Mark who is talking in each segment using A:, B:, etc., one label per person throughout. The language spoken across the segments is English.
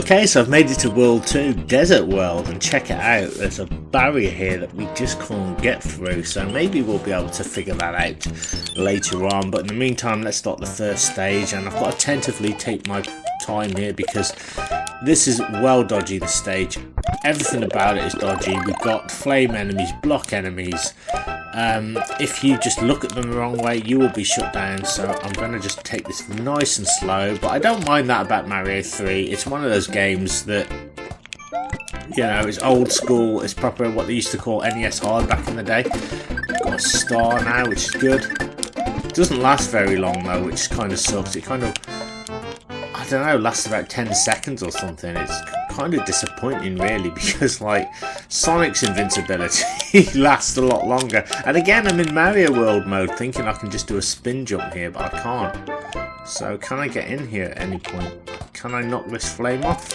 A: Okay, so I've made it to World 2, Desert World, and check it out. There's a barrier here that we just can't get through, so maybe we'll be able to figure that out later on. But in the meantime, let's start the first stage, and I've got to tentatively take my time here because this is well dodgy, this stage. Everything about it is dodgy. We've got flame enemies, block enemies. If you just look at them the wrong way, you will be shut down. So I'm going to just take this nice and slow. But I don't mind that about Mario 3. It's one of those games that, you know, it's old school. It's proper what they used to call NES hard back in the day. Got a star now, which is good. It doesn't last very long though, which kind of sucks. It kind of, I don't know, lasts about 10 seconds or something. It's kind of disappointing really, because like Sonic's invincibility lasts a lot longer. And again, I'm in Mario World mode thinking I can just do a spin jump here, but I can't. So can I get in here at any point? Can I knock this flame off?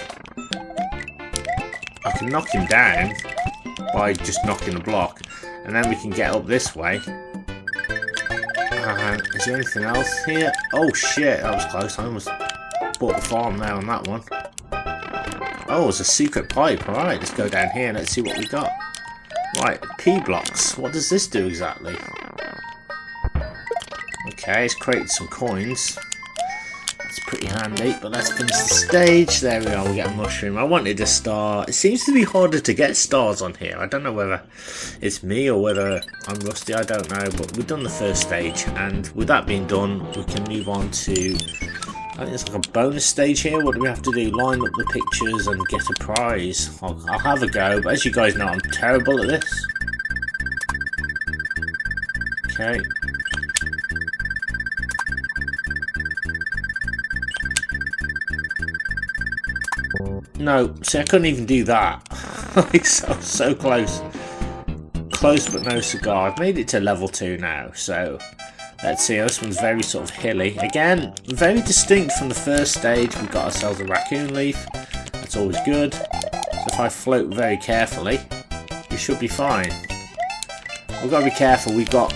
A: I can knock him down by just knocking a block, and then we can get up this way. Is there anything else here? Oh shit, that was close. I almost bought the farm there on that one. Oh, it's a secret pipe. Alright, let's go down here and let's see what we got. Right, P blocks. What does this do exactly? Okay, it's created some coins. That's pretty handy, but let's finish the stage. There we are, we get a mushroom. I wanted a star. It seems to be harder to get stars on here. I don't know whether it's me or whether I'm rusty, I don't know. But we've done the first stage, and with that being done, we can move on to, I think it's like a bonus stage here. What do we have to do? Line up the pictures and get a prize. I'll have a go, but as you guys know, I'm terrible at this. Okay. No, see, I couldn't even do that. Like, so close. Close but no cigar. I've made it to level 2 now, so let's see. This one's very sort of hilly. Again, very distinct from the first stage. We've got ourselves a raccoon leaf. That's always good. So if I float very carefully, we should be fine. We've got to be careful. We've got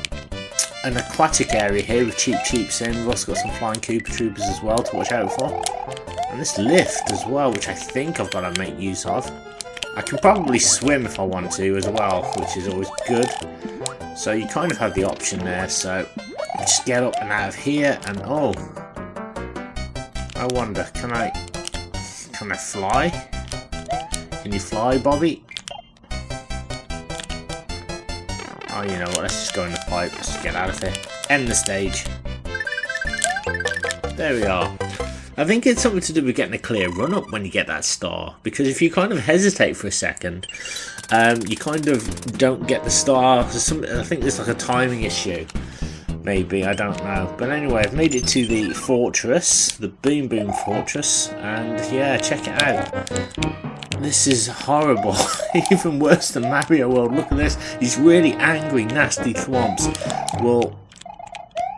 A: an aquatic area here with Cheeps in. We've also got some flying Koopa Troopers as well to watch out for. And this lift as well, which I think I've got to make use of. I can probably swim if I want to as well, which is always good. So you kind of have the option there. So just get up and out of here, and oh, I wonder, can I fly? Can you fly, Bobby? Oh, you know what? Let's just go in the pipe. Let's just get out of here. End the stage. There we are. I think it's something to do with getting a clear run up when you get that star, because if you kind of hesitate for a second, you kind of don't get the star. I think there's like a timing issue, maybe, I don't know. But anyway, I've made it to the fortress, the Boom Boom Fortress, and yeah, check it out. This is horrible, even worse than Mario World. Look at this, these really angry, nasty thwomps will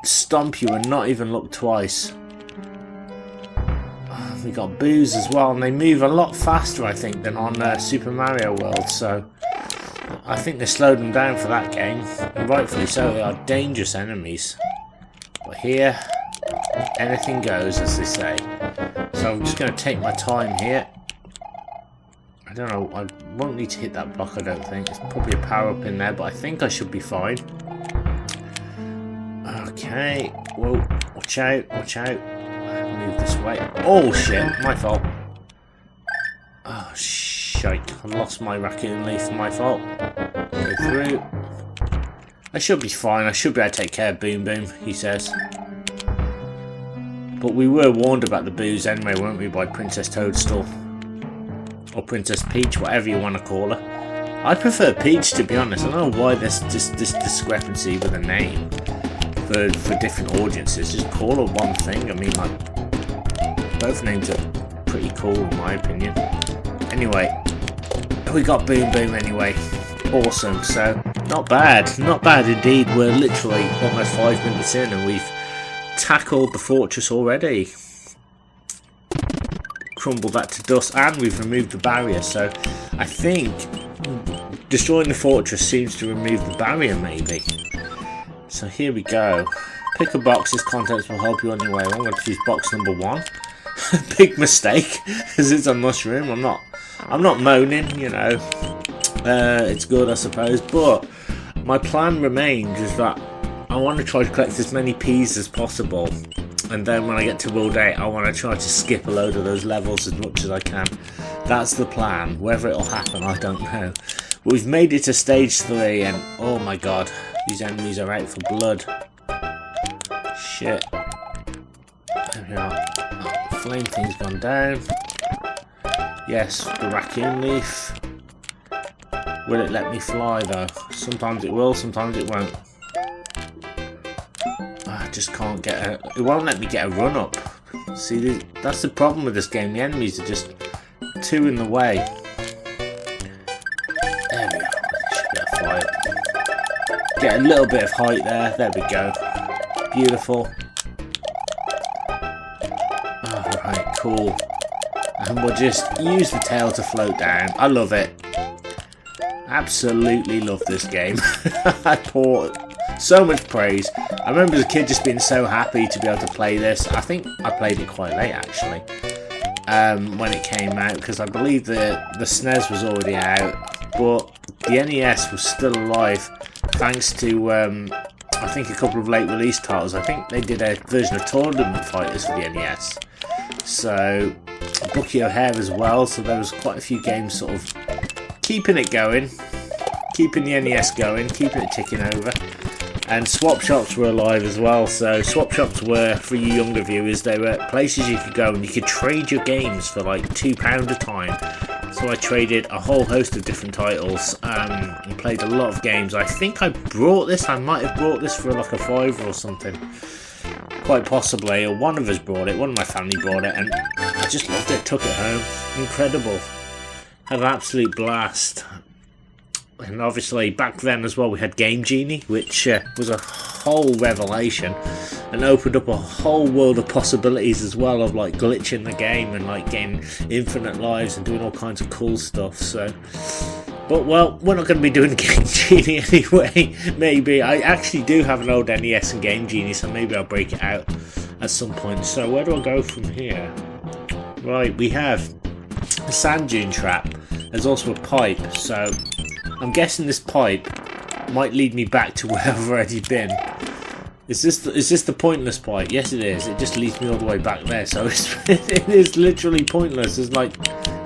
A: stomp you and not even look twice. We got boos as well, and they move a lot faster, I think, than on Super Mario World. So I think they slowed them down for that game, and rightfully so. They are dangerous enemies. But here, anything goes, as they say. So I'm just going to take my time here. I don't know. I won't need to hit that block, I don't think. There's probably a power up in there, but I think I should be fine. Okay. Whoa! Watch out! Watch out! Move this way. Oh shit, my fault. Oh shite, I lost my raccoon leaf, my fault. Go through. I should be fine, I should be able to take care of Boom Boom, he says. But we were warned about the boos anyway, weren't we, by Princess Toadstool. Or Princess Peach, whatever you want to call her. I prefer Peach, to be honest. I don't know why there's this discrepancy with a name for different audiences. Just call her one thing. I mean, like, both names are pretty cool in my opinion. Anyway, we got Boom Boom anyway. Awesome. So not bad indeed. We're literally almost 5 minutes in and we've tackled the fortress already. Crumbled that to dust, and we've removed the barrier. So I think destroying the fortress seems to remove the barrier, maybe. So here we go. Pick a box, this contents will help you anyway. I'm going to choose box number 1. Big mistake, because it's a mushroom. I'm not moaning, you know. It's good, I suppose, but my plan remains is that I want to try to collect as many peas as possible, and then when I get to World 8 I want to try to skip a load of those levels as much as I can. That's the plan. Whether it'll happen, I don't know. But we've made it to stage 3, and oh my god, these enemies are out for blood. Shit. There we are. Oh, flame thing's gone down. Yes, the raccoon leaf. Will it let me fly though? Sometimes it will, sometimes it won't. I just can't get a... It won't let me get a run up. See, that's the problem with this game. The enemies are just too in the way. There we go. Should be able to fly up. Get a little bit of height there. There we go. Beautiful. Alright, cool. And we'll just use the tail to float down. I love it. Absolutely love this game. I pour so much praise. I remember as a kid just being so happy to be able to play this. I think I played it quite late actually, when it came out, because I believe the SNES was already out, but the NES was still alive thanks to I think a couple of late release titles. I think they did a version of Tournament Fighters for the NES, so Bucky O'Hare as well, so there was quite a few games sort of keeping it going, keeping the NES going, keeping it ticking over. And swap shops were alive as well. So swap shops were, for you younger viewers, they were places you could go and you could trade your games for like £2 a time. So I traded a whole host of different titles and played a lot of games. I think I might have brought this for like a £5 or something. Quite possibly, or one of us brought it, one of my family brought it, and I just loved it, took it home. Incredible. Had an absolute blast. And obviously back then as well we had Game Genie, which was a whole revelation and opened up a whole world of possibilities as well, of like glitching the game and like getting infinite lives and doing all kinds of cool stuff. So, but well, we're not going to be doing Game Genie anyway. Maybe I actually do have an old NES and Game Genie, so maybe I'll break it out at some point. So where do I go from here? Right, we have a sand dune trap. There's also a pipe, so I'm guessing this pipe might lead me back to where I've already been. Is this the pointless pipe? Yes, it is. It just leads me all the way back there. So it is literally pointless. There's like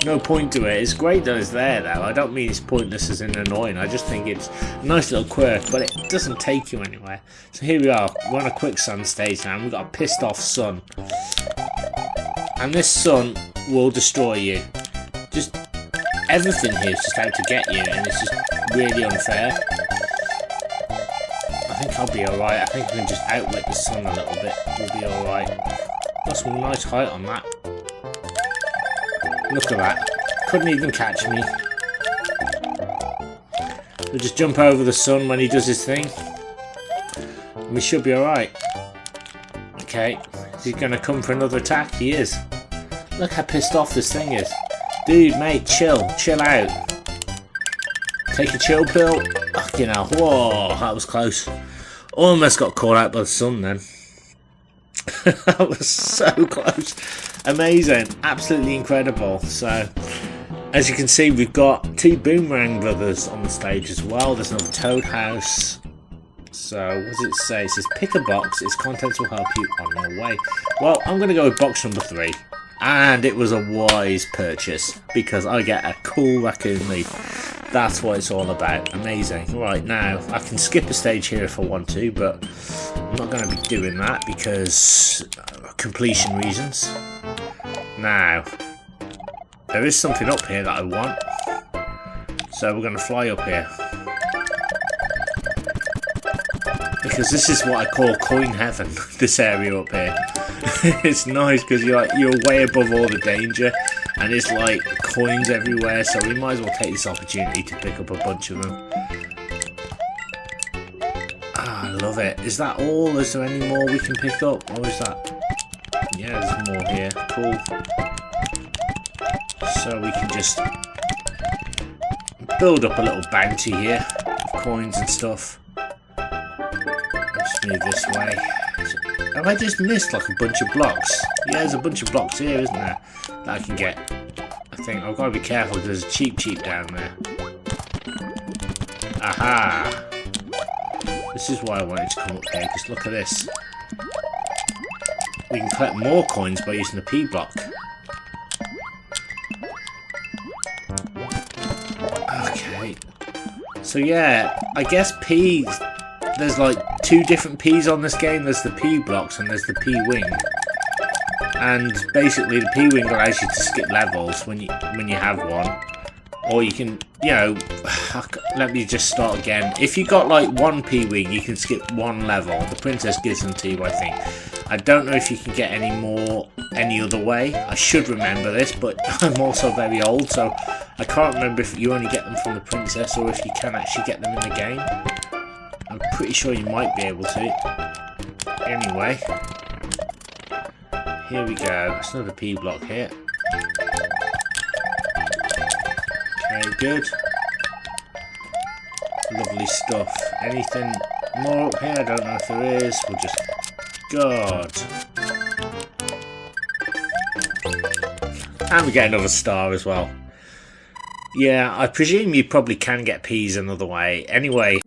A: no point to it. It's great that it's there, though. I don't mean it's pointless as in annoying. I just think it's a nice little quirk, but it doesn't take you anywhere. So here we are. We're on a quicksand stage now, and we've got a pissed off sun. And this sun will destroy you. Just everything here is just out to get you, and it's just really unfair. I think I'll be alright. I think I can just outwit the sun a little bit. We'll be alright. Got some nice height on that. Look at that. Couldn't even catch me. We'll just jump over the sun when he does his thing. And we should be alright. Okay. Is he going to come for another attack? He is. Look how pissed off this thing is. Dude, mate, chill. Chill out. Take a chill pill. Fucking hell. Whoa, that was close. Almost got caught out by the sun then. That was so close. Amazing. Absolutely incredible. So, as you can see, we've got 2 Boomerang Brothers on the stage as well. There's another Toad House. So, what does it say? It says, pick a box. Its contents will help you on your way. Well, I'm going to go with box number 3. And it was a wise purchase, because I get a cool raccoon leaf. That's what it's all about. Amazing. Right, now, I can skip a stage here if I want to, but I'm not going to be doing that because completion reasons. Now, there is something up here that I want. So we're going to fly up here. Because this is what I call coin heaven, this area up here. It's nice because you're way above all the danger, and it's like coins everywhere, so we might as well take this opportunity to pick up a bunch of them. Ah, I love it. Is that all? Is there any more we can pick up? Or is that... Yeah, there's more here. Cool. So we can just build up a little bounty here of coins and stuff. Let's move this way. Have I just missed like a bunch of blocks? Yeah, there's a bunch of blocks here, isn't there? That I can get. I think I've got to be careful. There's a cheap down there. Aha! This is why I wanted to come up here, because look at this. We can collect more coins by using the P block. Okay. So yeah, I guess P... There's like 2 different P's on this game. There's the P blocks and there's the P wing. And basically the P wing allows you to skip levels when you have one. Or you can, you know, let me just start again. If you got like 1 P wing, you can skip 1 level. The princess gives them to you, I think. I don't know if you can get any more any other way. I should remember this, but I'm also very old, so I can't remember if you only get them from the princess or if you can actually get them in the game. I'm pretty sure you might be able to. Anyway, here we go. That's another P block here. Okay, good. Lovely stuff. Anything more up here? I don't know if there is. We'll just... God. And we get another star as well. Yeah, I presume you probably can get P's another way. Anyway,